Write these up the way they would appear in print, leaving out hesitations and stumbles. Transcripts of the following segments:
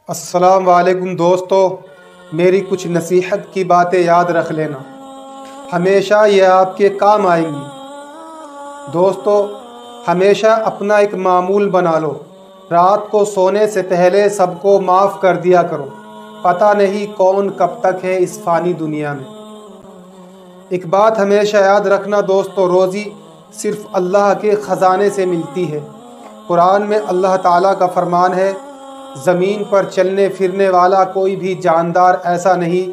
अस्सलाम वालेकुम दोस्तों, मेरी कुछ नसीहत की बातें याद रख लेना, हमेशा ये आपके काम आएंगी। दोस्तों, हमेशा अपना एक मामूल बना लो, रात को सोने से पहले सबको माफ़ कर दिया करो। पता नहीं कौन कब तक है इस फ़ानी दुनिया में। एक बात हमेशा याद रखना दोस्तों, रोज़ी सिर्फ़ अल्लाह के ख़जाने से मिलती है। कुरान में अल्लाह ताला का फरमान है, ज़मीन पर चलने फिरने वाला कोई भी जानदार ऐसा नहीं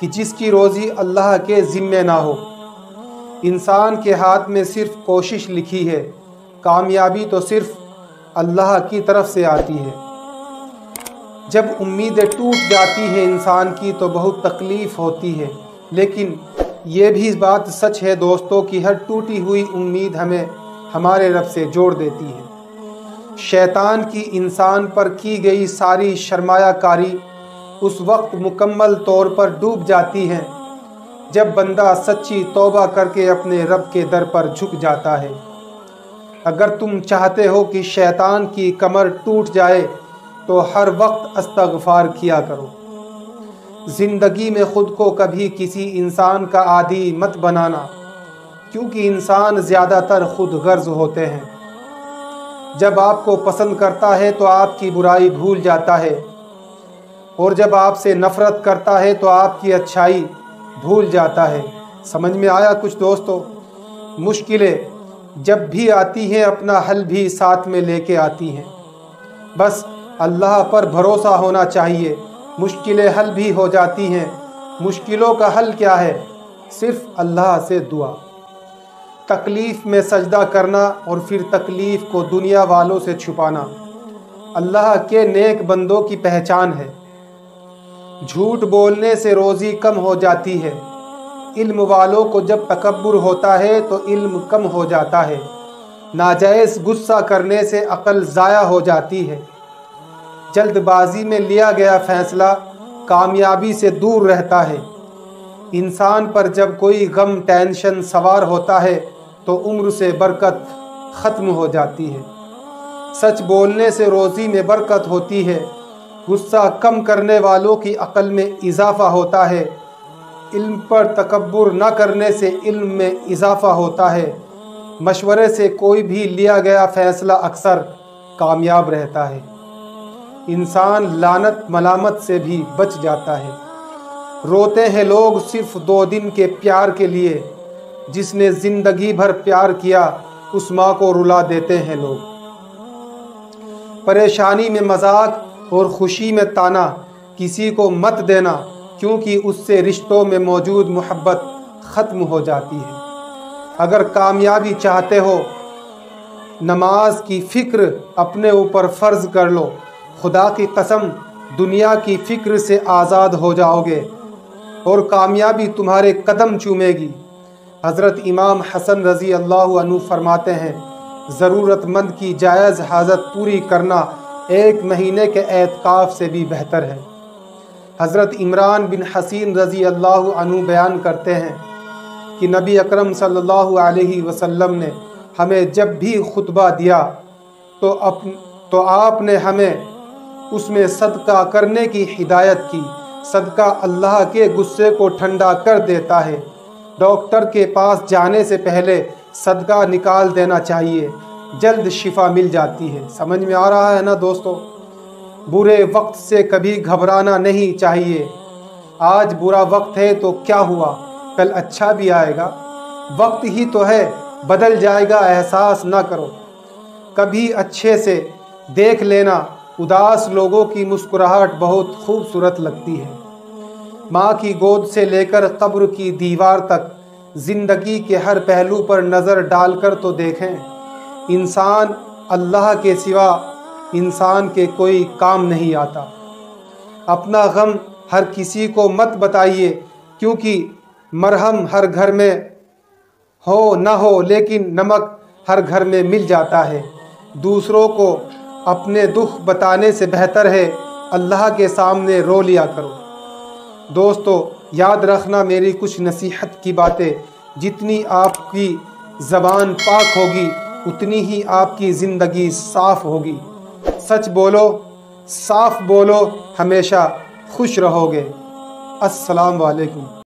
कि जिसकी रोज़ी अल्लाह के ज़िम्मे ना हो। इंसान के हाथ में सिर्फ़ कोशिश लिखी है, कामयाबी तो सिर्फ़ अल्लाह की तरफ से आती है। जब उम्मीदें टूट जाती हैं इंसान की तो बहुत तकलीफ़ होती है, लेकिन ये भी बात सच है दोस्तों कि हर टूटी हुई उम्मीद हमें हमारे रब से जोड़ देती है। शैतान की इंसान पर की गई सारी शर्मायाकारी उस वक्त मुकम्मल तौर पर डूब जाती हैं जब बंदा सच्ची तौबा करके अपने रब के दर पर झुक जाता है। अगर तुम चाहते हो कि शैतान की कमर टूट जाए तो हर वक्त इस्तग़फ़ार किया करो। ज़िंदगी में ख़ुद को कभी किसी इंसान का आदी मत बनाना, क्योंकि इंसान ज़्यादातर खुद गर्ज होते हैं। जब आपको पसंद करता है तो आपकी बुराई भूल जाता है, और जब आपसे नफ़रत करता है तो आपकी अच्छाई भूल जाता है। समझ में आया कुछ दोस्तों? मुश्किलें जब भी आती हैं अपना हल भी साथ में लेके आती हैं। बस अल्लाह पर भरोसा होना चाहिए, मुश्किलें हल भी हो जाती हैं। मुश्किलों का हल क्या है? सिर्फ़ अल्लाह से दुआ। तकलीफ़ में सजदा करना और फिर तकलीफ़ को दुनिया वालों से छुपाना अल्लाह के नेक बंदों की पहचान है। झूठ बोलने से रोज़ी कम हो जाती है। इल्म वालों को जब तकब्बुर होता है तो इल्म कम हो जाता है। नाजायज़ गुस्सा करने से अक़ल ज़ाया हो जाती है। जल्दबाजी में लिया गया फ़ैसला कामयाबी से दूर रहता है। इंसान पर जब कोई गम टेंशन सवार होता है तो उम्र से बरकत ख़त्म हो जाती है। सच बोलने से रोज़ी में बरकत होती है। गुस्सा कम करने वालों की अक़ल में इजाफ़ा होता है। इल्म पर तकब्बुर न करने से इल्म में इजाफ़ा होता है। मशवरे से कोई भी लिया गया फ़ैसला अक्सर कामयाब रहता है। इंसान लानत मलामत से भी बच जाता है। रोते हैं लोग सिर्फ़ 2 दिन के प्यार के लिए, जिसने ज़िंदगी भर प्यार किया उस माँ को रुला देते हैं लोग। परेशानी में मजाक और खुशी में ताना किसी को मत देना, क्योंकि उससे रिश्तों में मौजूद मोहब्बत ख़त्म हो जाती है। अगर कामयाबी चाहते हो, नमाज की फ़िक्र अपने ऊपर फ़र्ज़ कर लो। खुदा की कसम, दुनिया की फ़िक्र से आज़ाद हो जाओगे और कामयाबी तुम्हारे कदम चूमेगी। हज़रत इमाम हसन रज़ी अल्लाह अन्हु फरमाते हैं, ज़रूरतमंद की जायज़ हाजत पूरी करना 1 महीने के एतकाफ़ से भी बेहतर है। हज़रत इमरान बिन हसीन रज़ी अल्लाह अन्हु बयान करते हैं कि नबी अकरम सल्लल्लाहु अलैहि वसल्लम ने हमें जब भी खुतबा दिया तो आपने हमें उसमें सदका करने की हिदायत की। सदका अल्लाह के गुस्से को ठंडा कर देता है। डॉक्टर के पास जाने से पहले सदका निकाल देना चाहिए, जल्द शिफा मिल जाती है। समझ में आ रहा है ना दोस्तों? बुरे वक्त से कभी घबराना नहीं चाहिए। आज बुरा वक्त है तो क्या हुआ, कल अच्छा भी आएगा। वक्त ही तो है, बदल जाएगा, एहसास ना करो। कभी अच्छे से देख लेना, उदास लोगों की मुस्कुराहट बहुत खूबसूरत लगती है। माँ की गोद से लेकर कब्र की दीवार तक ज़िंदगी के हर पहलू पर नज़र डालकर तो देखें। इंसान अल्लाह के सिवा इंसान के कोई काम नहीं आता। अपना गम हर किसी को मत बताइए, क्योंकि मरहम हर घर में हो न हो, लेकिन नमक हर घर में मिल जाता है। दूसरों को अपने दुख बताने से बेहतर है अल्लाह के सामने रो लिया करो। दोस्तों, याद रखना मेरी कुछ नसीहत की बातें, जितनी आपकी ज़बान पाक होगी उतनी ही आपकी ज़िंदगी साफ़ होगी। सच बोलो, صاف بولو، ہمیشہ خوش رہو گے۔ السلام علیکم۔